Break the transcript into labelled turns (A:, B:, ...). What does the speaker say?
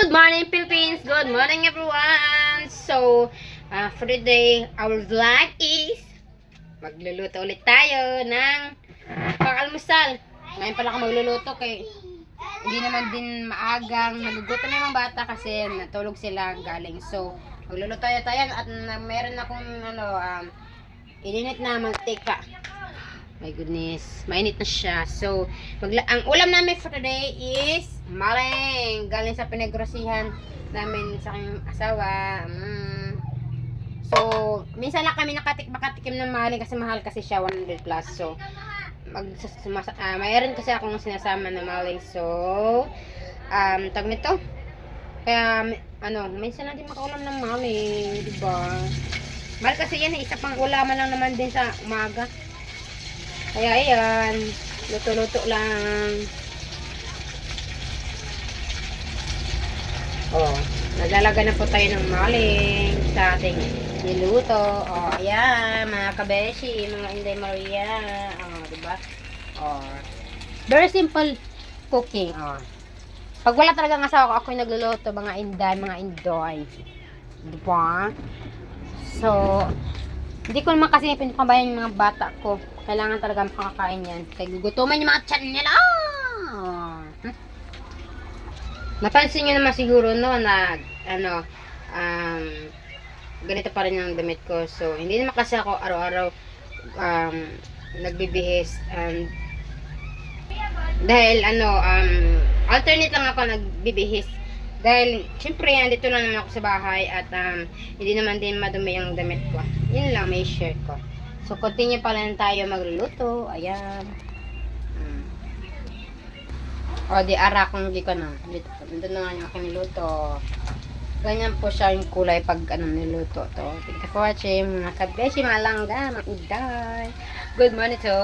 A: Good morning, Philippines! Good morning, everyone! So, for today, our vlog is magluluto ulit tayo ng pang-almusal. Ngayon pala ako magluluto kay hindi naman din maagang nagugutom na yung mga bata kasi natulog sila galing. So, magluluto tayo at meron akong ininit na mantika. My goodness, mainit na siya. So, ang ulam namin for today is maling. Galing sa pinagrosihan namin sa aking asawa. So, minsan lang kami makatikim ng maling kasi mahal kasi siya, 100 plus. So, mayroon kasi akong sinasama na maling. So, tag nito. Kaya, minsan lang din makaulam ng maling, diba? Mahal kasi yan, isa pang ulaman lang naman din sa umaga. Kaya ayan, luto-luto lang. Oh, naglalagay na po tayo ng maling sa ating niluto. Oh, ayan, mga kabeshi, mga Inday Maria. Oh, diba? Oh, very simple cooking. Oh. Pag wala talagang asawa ko, ako yung nagluluto, mga Inday, mga Indoy. Diba? So, hindi ko naman kasi pinakabayan yung mga bata ko. Kailangan talaga makakain yan. Kaya gugutuman yung mga tiyan nila. Napansin nyo naman siguro no na ganito pa rin yung damit ko. So, hindi naman kasi ako araw-araw nagbibihis. Dahil alternate lang ako nagbibihis. Dahil, syempre, andito lang naman ako sa bahay at hindi naman din madumi yung damit ko. Yun lang, may share ko. So, continue pa lang tayo magluluto. Ayan. O, di ara kung hindi ko na. Dito na nga yung aking niluto. Ganyan po siya yung kulay pag niluto to. Thank you for watching. Mga kabeshi, mga langga, mga uday. Good morning to.